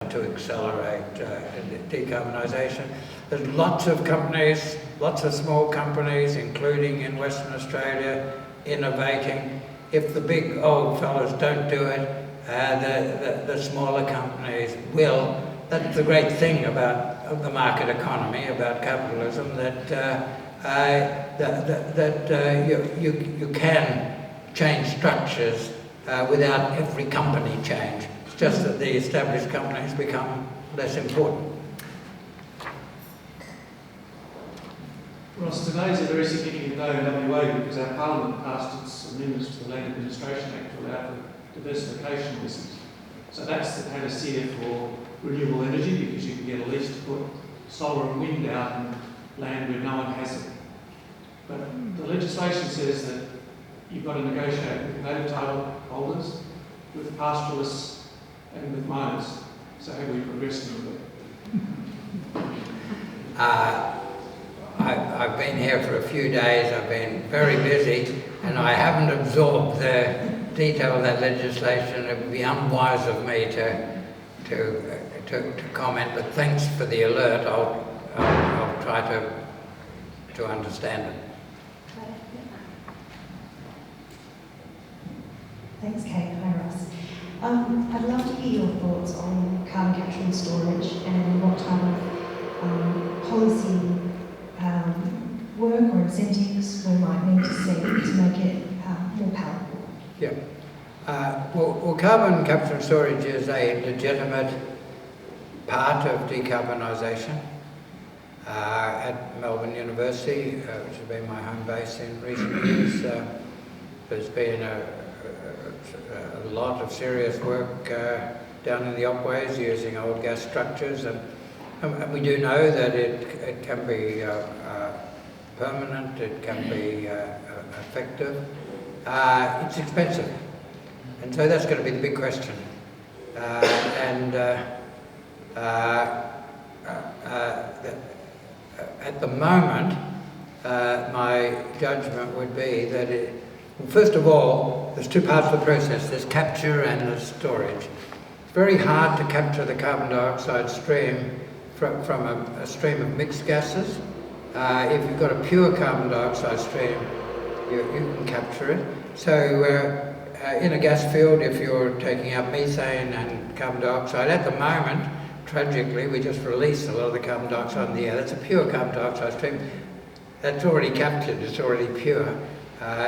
to accelerate decarbonisation. There's lots of companies, lots of small companies, including in Western Australia, innovating. If the big old fellas don't do it, the smaller companies will. That's the great thing about the market economy, about capitalism, that you can change structures without every company change. It's just that the established companies become less important. Ross, today is a very significant day in WA because our Parliament passed its amendments to the Land Administration Act to allow for diversification of business. So that's the panacea for renewable energy, because you can get a lease to put solar and wind out on land where no one has it. But the legislation says that you've got to negotiate with native title holders, with pastoralists and with miners. So have we progressed a little bit? I've been here for a few days. I've been very busy, and I haven't absorbed the detail of that legislation. It would be unwise of me to comment, but thanks for the alert. I'll try to understand it. Thanks, Kate. Hi, Ross. I'd love to hear your thoughts on carbon capture and storage and what type of policy work or incentives we might need to see to make it more palatable. Yeah. Well, carbon capture and storage is a legitimate part of decarbonisation. At Melbourne University, which has been my home base in recent years, there's been a lot of serious work down in the Otways using old gas structures, and we do know that it can be permanent, it can be effective. It's expensive, and so that's going to be the big question. At the moment, my judgment would be that first of all, there's two parts of the process. There's capture and there's storage. It's very hard to capture the carbon dioxide stream from a stream of mixed gases. If you've got a pure carbon dioxide stream, you can capture it. So in a gas field, if you're taking out methane and carbon dioxide, at the moment, tragically, we just release a lot of the carbon dioxide in the air. That's a pure carbon dioxide stream. That's already captured, it's already pure.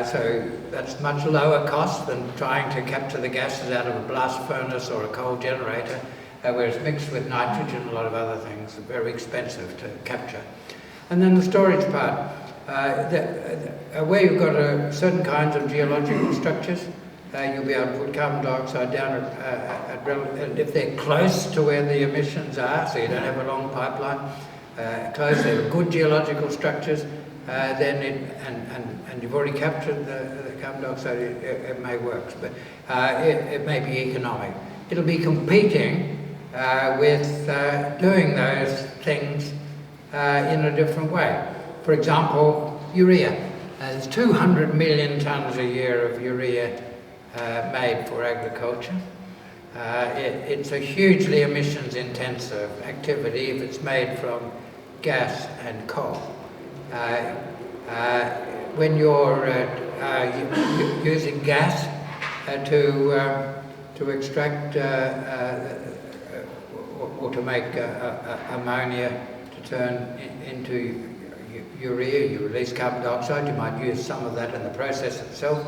So that's much lower cost than trying to capture the gases out of a blast furnace or a coal generator, where it's mixed with nitrogen and a lot of other things. It's very expensive to capture. And then the storage part, where you've got certain kinds of geological structures, you'll be able to put carbon dioxide down and if they're close to where the emissions are, so you don't have a long pipeline, close, they're good geological structures, then and you've already captured the carbon dioxide, it may work, but it may be economic. It'll be competing with doing those things in a different way. For example, urea. There's 200 million tonnes a year of urea made for agriculture. It's a hugely emissions intensive activity if it's made from gas and coal. When you're using gas to extract or to make ammonia to turn into urea, you release carbon dioxide, you might use some of that in the process itself.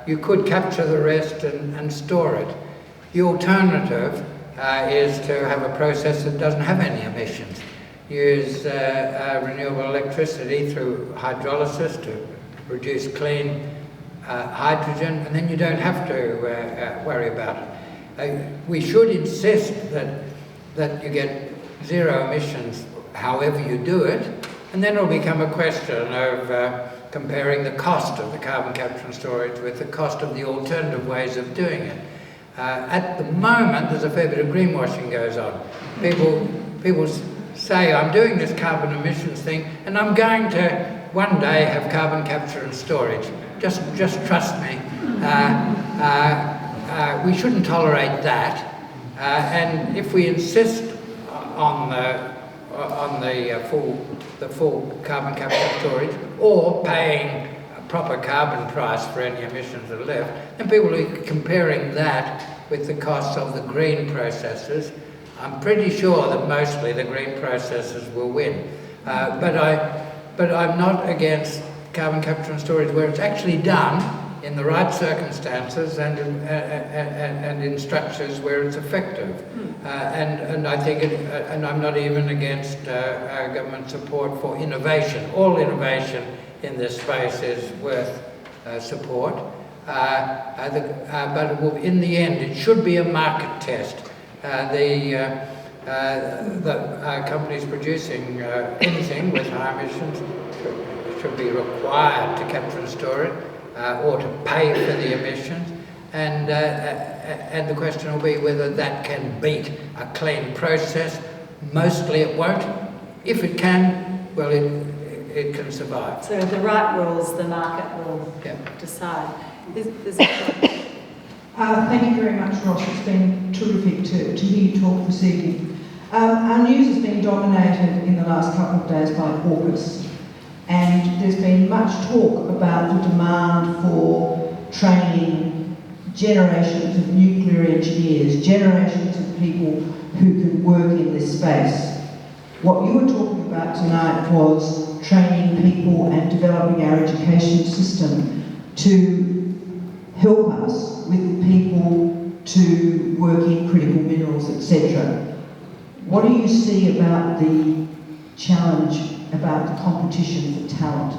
You could capture the rest and store it. The alternative is to have a process that doesn't have any emissions. Use renewable electricity through hydrolysis to produce clean hydrogen, and then you don't have to worry about it. We should insist that you get zero emissions however you do it, and then it'll become a question of comparing the cost of the carbon capture and storage with the cost of the alternative ways of doing it. At the moment, there's a fair bit of greenwashing goes on. People say, I'm doing this carbon emissions thing, and I'm going to one day have carbon capture and storage. Just trust me. We shouldn't tolerate that. And if we insist on the full carbon capture and storage, or paying a proper carbon price for any emissions that are left, then people are comparing that with the costs of the green processes. I'm pretty sure that mostly the green processes will win. But I'm not against carbon capture and storage where it's actually done in the right circumstances and in structures where it's effective. And I think, and I'm not even against government support for innovation. All innovation in this space is worth support. But it will, in the end, it should be a market test. The companies producing anything with high emissions should be required to capture and store it, or to pay for the emissions, and the question will be whether that can beat a clean process. Mostly it won't. If it can, well, it can survive. So the right rules, the market will decide. Thank you very much, Ross. It's been terrific to hear you talk this evening. Our news has been dominated in the last couple of days by AUKUS, and there's been much talk about the demand for training generations of nuclear engineers, generations of people who can work in this space. What you were talking about tonight was training people and developing our education system to help us with people to work in critical minerals, etc. What do you see about the challenge about the competition for talent?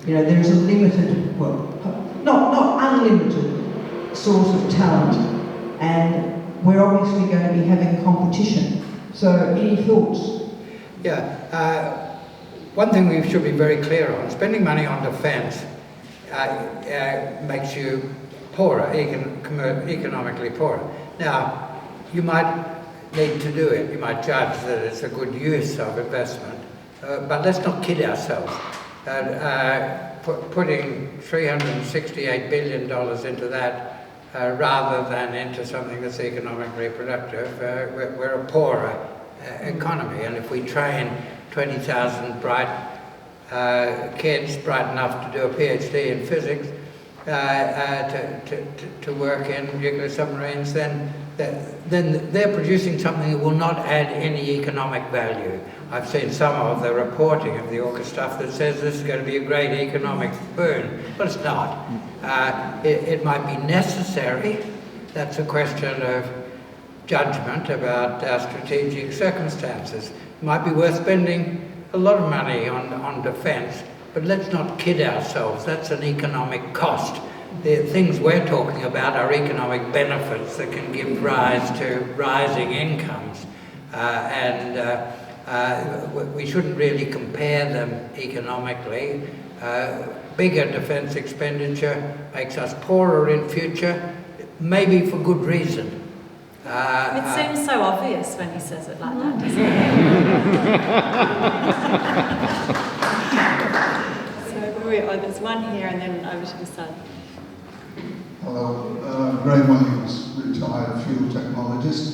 You know, there's a limited, well, not unlimited source of talent, and we're obviously going to be having competition. So, any thoughts? Yeah, one thing we should be very clear on, spending money on defence makes you poorer, economically poorer. Now, you might need to do it, you might judge that it's a good use of investment, but let's not kid ourselves. Putting $368 billion into that rather than into something that's economically productive, we're a poorer economy, and if we train 20,000 bright kids bright enough to do a PhD in physics to work in nuclear submarines, then they're producing something that will not add any economic value. I've seen some of the reporting of the AUKUS stuff that says this is going to be a great economic boon, but it's not. It might be necessary. That's a question of judgment about our strategic circumstances. It might be worth spending a lot of money on defence, but let's not kid ourselves. That's an economic cost. The things we're talking about are economic benefits that can give rise to rising incomes, and we shouldn't really compare them economically. Bigger defence expenditure makes us poorer in future, maybe for good reason. It seems so obvious when he says it like that, doesn't it? So there's one here and then over to the side. Hello, Graham Williams, retired fuel technologist.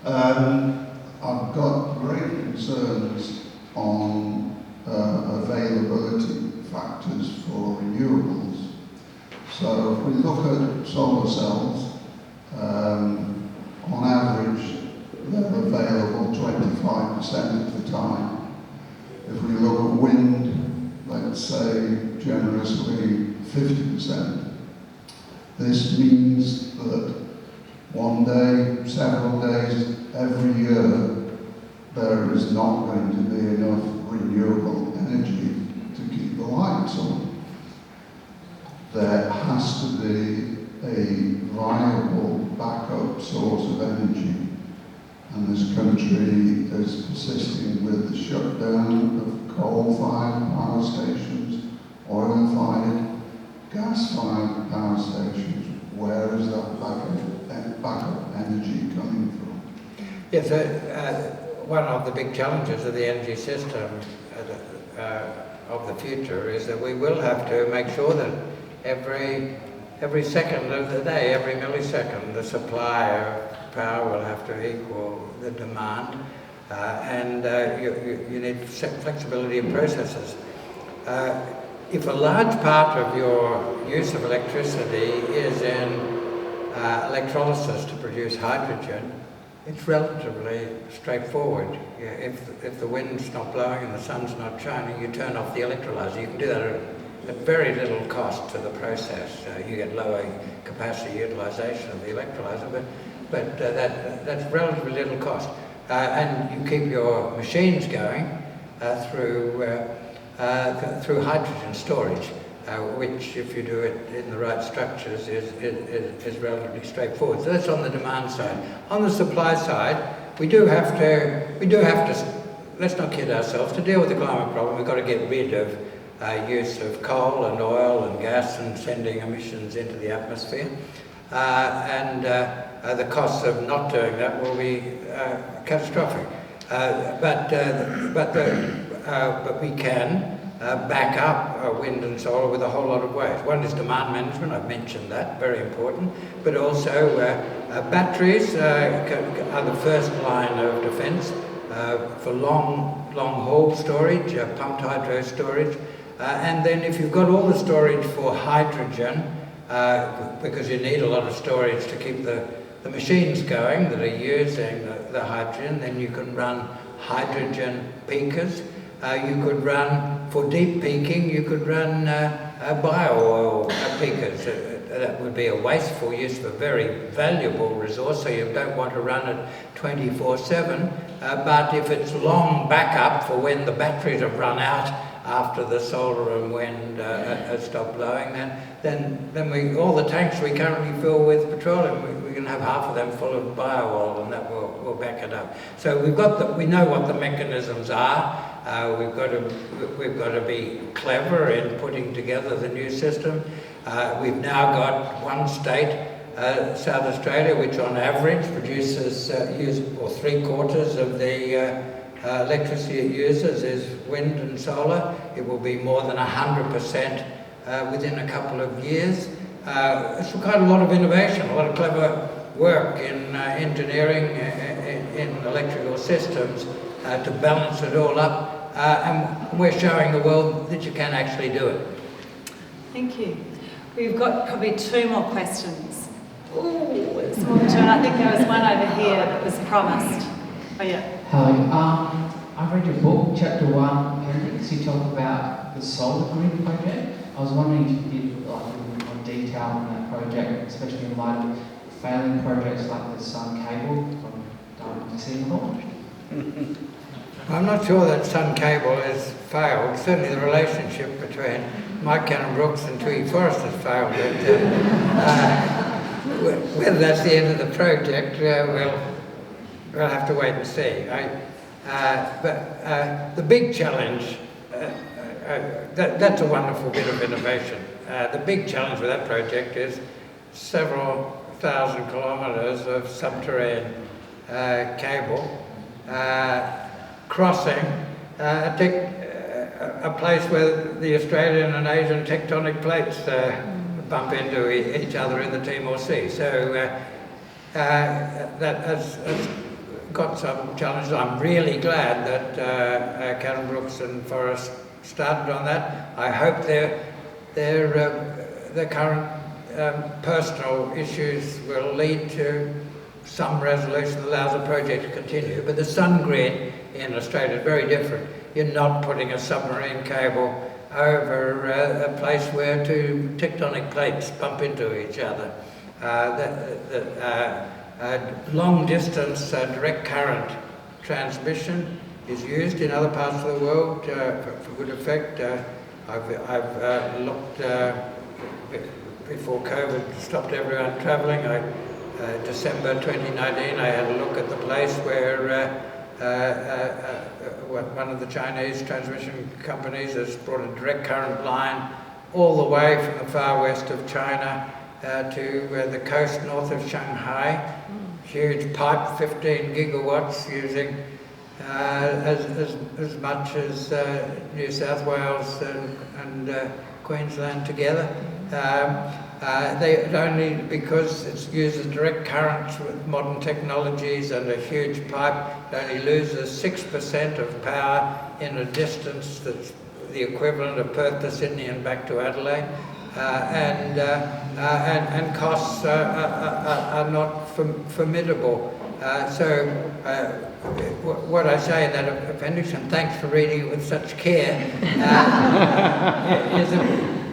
I've got great concerns on availability factors for renewables. So if we look at solar cells, on average they're available 25% of the time. If we look at wind, let's say generously 50%. This means that one day, several days, every year, there is not going to be enough renewable energy to keep the lights on. There has to be a viable backup source of energy, and this country is persisting with the shutdown of coal-fired power stations, oil-fired, gas-fired power stations. Where is that backup energy coming from? Yes, one of the big challenges of the energy system of the future is that we will have to make sure that every second of the day, every millisecond, the supply of power will have to equal the demand, and you need flexibility of processes. If a large part of your use of electricity is in electrolysis to produce hydrogen, it's relatively straightforward. If the wind's not blowing and the sun's not shining, you turn off the electrolyzer. You can do that at very little cost to the process. You get lower capacity utilization of the electrolyzer, but that's relatively little cost. And you keep your machines going through hydrogen storage, which, if you do it in the right structures, is relatively straightforward. So that's on the demand side. On the supply side, we do have to. Let's not kid ourselves. To deal with the climate problem, we've got to get rid of use of coal and oil and gas and sending emissions into the atmosphere. And the costs of not doing that will be catastrophic. But we can back up wind and solar with a whole lot of ways. One is demand management, I've mentioned that, very important, but also batteries are the first line of defence for long haul storage, pumped hydro storage, and then if you've got all the storage for hydrogen, because you need a lot of storage to keep the machines going that are using the hydrogen, then you can run hydrogen peakers. You could run, for deep peaking, you could run bio-oil peakers. That would be a wasteful use of a very valuable resource, so you don't want to run it 24/7. But if it's long backup for when the batteries have run out after the solar and wind has stopped blowing, then all the tanks we currently fill with petroleum, we can have half of them full of bio-oil, and that will back it up. So we know what the mechanisms are. We've got to be clever in putting together the new system. We've now got one state, South Australia, which on average produces or 3/4 of the electricity it uses is wind and solar. It will be more than 100% within a couple of years. It's quite a lot of innovation, a lot of clever work in engineering, in electrical systems to balance it all up. And we're showing the world that you can actually do it. Thank you. We've got probably 2 more questions. Oh, it's more than 2, and I think there was one over here that was promised. Oh yeah. Hello. I read your book, Chapter 1, appendix. You talk about the solar grid project. I was wondering if you could give a little bit more detail on that project, especially in light of failing projects like the Sun Cable from Darwin Singapore. I'm not sure that Sun Cable has failed. Certainly the relationship between Mike Cannon-Brookes and Tui Forrest has failed. But whether that's the end of the project, we'll have to wait and see. But the big challenge, that's a wonderful bit of innovation. The big challenge with that project is several thousand kilometres of subterranean cable crossing a place where the Australian and Asian tectonic plates bump into each other in the Timor Sea. So that has got some challenges. I'm really glad that Cannon-Brookes and Forrest started on that. I hope their current personal issues will lead to some resolution that allows the project to continue. But the sun grid in Australia is very different. You're not putting a submarine cable over a place where 2 tectonic plates bump into each other. Long distance direct current transmission is used in other parts of the world for good effect. I've looked before COVID stopped everyone travelling. December 2019, I had a look at the place where one of the Chinese transmission companies has brought a direct current line all the way from the far west of China to the coast north of Shanghai. Huge pipe, 15 gigawatts, using as much as New South Wales and Queensland together. only because it uses direct currents with modern technologies and a huge pipe, it only loses 6% of power in a distance that's the equivalent of Perth to Sydney and back to Adelaide. And costs are not formidable. What I say in that appendix, and thanks for reading it with such care,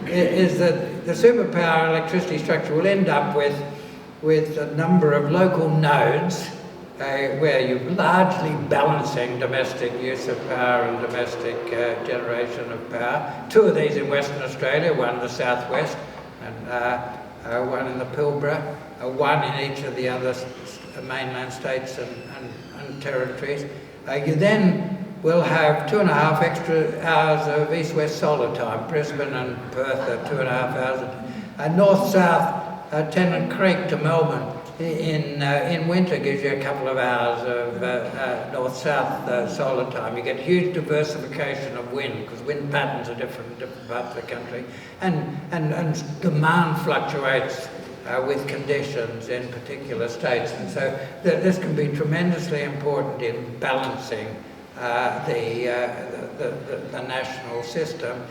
is that the superpower electricity structure will end up with a number of local nodes where you're largely balancing domestic use of power and domestic generation of power. 2 of these in Western Australia, one in the southwest and one in the Pilbara, one in each of the other mainland states and territories. You then will have 2.5 extra hours of east-west solar time. Brisbane and Perth are 2.5 hours. North-south, Tennant Creek to Melbourne in winter gives you a couple of hours of north-south solar time. You get huge diversification of wind because wind patterns are different in different parts of the country, and demand fluctuates with conditions in particular states, and so this can be tremendously important in balancing the national system.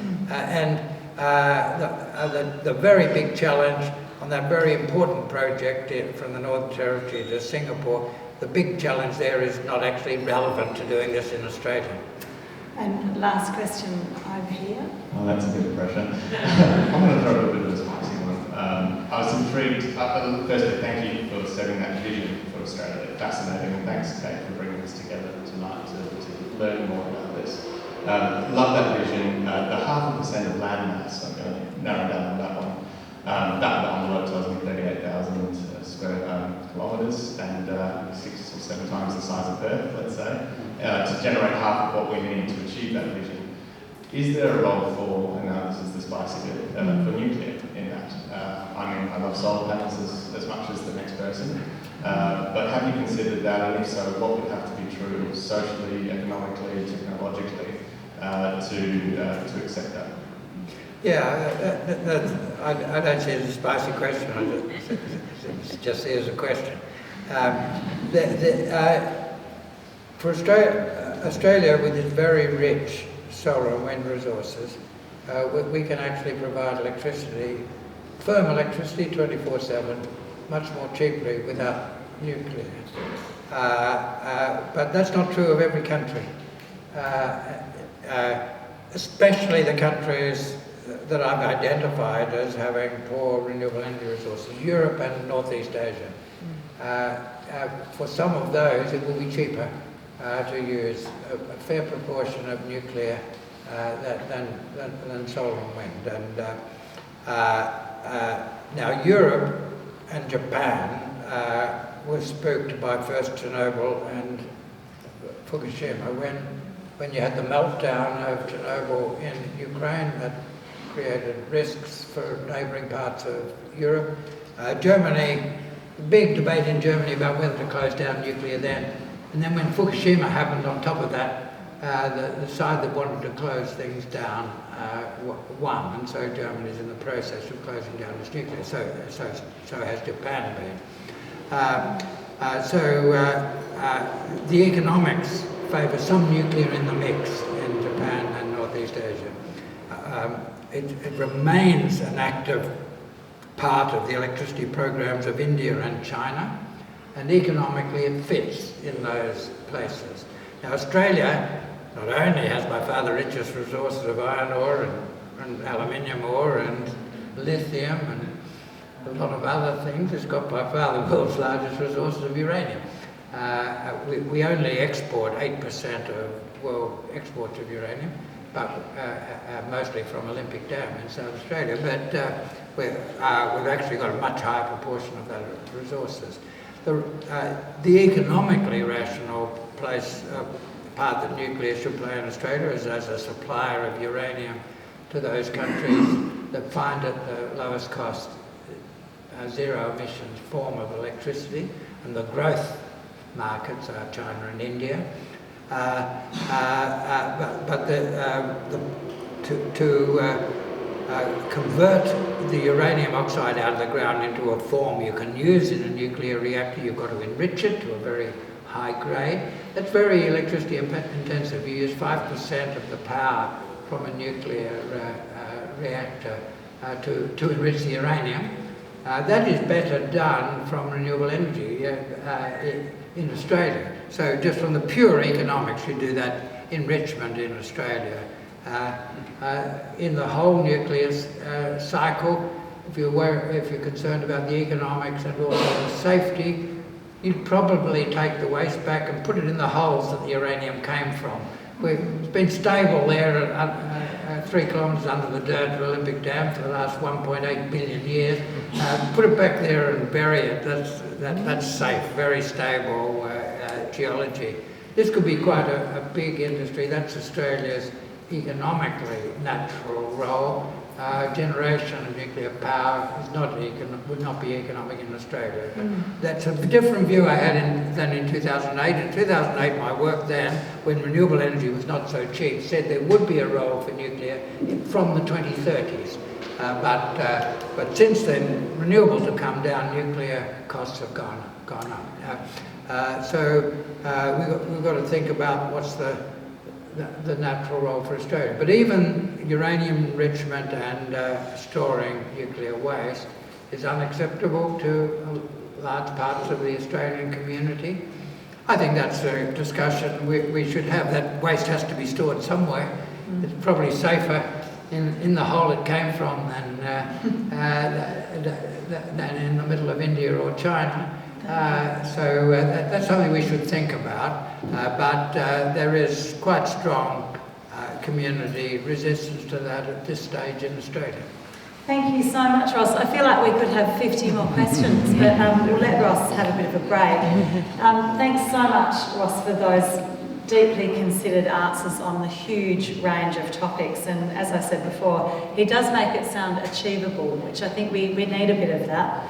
The very big challenge on that very important project from the Northern Territory to Singapore, the big challenge there is not actually relevant to doing this in Australia. And last question over here. Well, that's a bit of pressure. I'm going to throw a bit of a spicy one. I was intrigued. Firstly, thank you for setting that vision for Australia. Fascinating, and thanks, Kate, for bringing us together tonight to learn more about this. Love that vision. The 0.5% of land mass, I'm going to narrow down on that one. That envelope tells me 38,000 square kilometres and 6 or 7 times the size of Perth, let's say, to generate half of what we need to achieve that vision. Is there a role for, and this is the spicy bit, for nuclear in that? I mean, I love solar panels as much as the next person, but have you considered that, and if so, what would have to be true socially, economically, technologically to accept that? Yeah, I don't see it as a spicy question. It just see it as a question. For Australia, with its very rich solar and wind resources, we can actually provide electricity, firm electricity 24/7, much more cheaply without nuclear. But that's not true of every country, especially the countries that I've identified as having poor renewable energy resources, Europe and Northeast Asia. For some of those, it will be cheaper to use a fair proportion of nuclear than solar and wind. And now Europe and Japan were spooked by first Chernobyl and Fukushima. When you had the meltdown of Chernobyl in Ukraine, that created risks for neighbouring parts of Europe. Germany, big debate in Germany about whether to close down nuclear then. And then when Fukushima happened on top of that, the side that wanted to close things down won, and so Germany's in the process of closing down its nuclear. So has Japan been. The economics favour some nuclear in the mix in Japan and Northeast Asia. It remains an active part of the electricity programs of India and China, and economically it fits in those places. Now Australia not only has by far the richest resources of iron ore and aluminium ore and lithium and a lot of other things, it's got by far the world's largest resources of uranium. We only export 8% of world exports of uranium, but mostly from Olympic Dam in South Australia. But we've actually got a much higher proportion of those resources. The economically rational part that nuclear should play in Australia is as a supplier of uranium to those countries that find it the lowest cost, zero emissions form of electricity, and the growth markets are China and India. To convert the uranium oxide out of the ground into a form you can use in a nuclear reactor, you've got to enrich it to a very high grade. That's very electricity intensive. You use 5% of the power from a nuclear reactor to enrich the uranium. That is better done from renewable energy in Australia. So just from the pure economics, you do that enrichment in Australia. In the whole nucleus cycle, if you're concerned about the economics and also the safety, you'd probably take the waste back and put it in the holes that the uranium came from. It's been stable there 3 kilometres under the dirt of Olympic Dam for the last 1.8 billion years. Put it back there and bury it. That's safe, very stable geology. This could be quite a big industry. That's Australia's economically natural role. Generation of nuclear power would not be economic in Australia. That's a different view I had than in 2008. In 2008, my work then, when renewable energy was not so cheap, said there would be a role for nuclear from the 2030s. But since then, renewables have come down, nuclear costs have gone up. So we've got to think about what's the natural role for Australia. But even uranium enrichment and storing nuclear waste is unacceptable to large parts of the Australian community. I think that's a discussion we should have. That waste has to be stored somewhere. It's probably safer in the hole it came from than in the middle of India or China. So that's something we should think about, but there is quite strong community resistance to that at this stage in Australia. Thank you so much, Ross. I feel like we could have 50 more questions, but we'll let Ross have a bit of a break. Thanks so much, Ross, for those deeply considered answers on the huge range of topics. And as I said before, he does make it sound achievable, which I think we need a bit of that.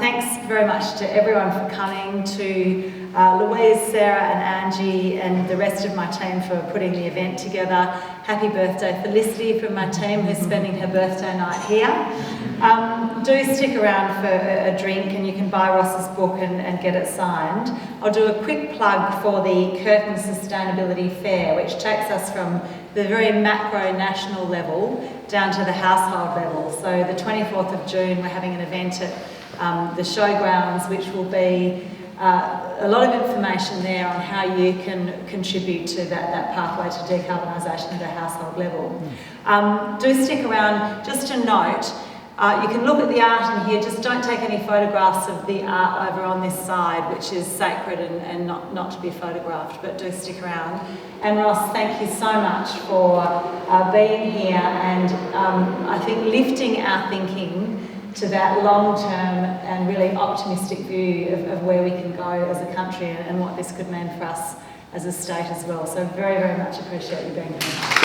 Thanks very much to everyone for coming, to Louise, Sarah and Angie and the rest of my team for putting the event together. Happy birthday Felicity from my team who's spending her birthday night here. Do stick around for a drink and you can buy Ross's book and get it signed. I'll do a quick plug for the Curtin Sustainability Fair, which takes us from the very macro national level down to the household level. So the 24th of June we're having an event at the showgrounds, which will be a lot of information there on how you can contribute to that pathway to decarbonisation at a household level. Do stick around. Just a note, you can look at the art in here, just don't take any photographs of the art over on this side, which is sacred and not to be photographed, but do stick around. And Ross, thank you so much for being here and I think lifting our thinking to that long-term and really optimistic view of where we can go as a country and what this could mean for us as a state as well. So very, very much appreciate you being here.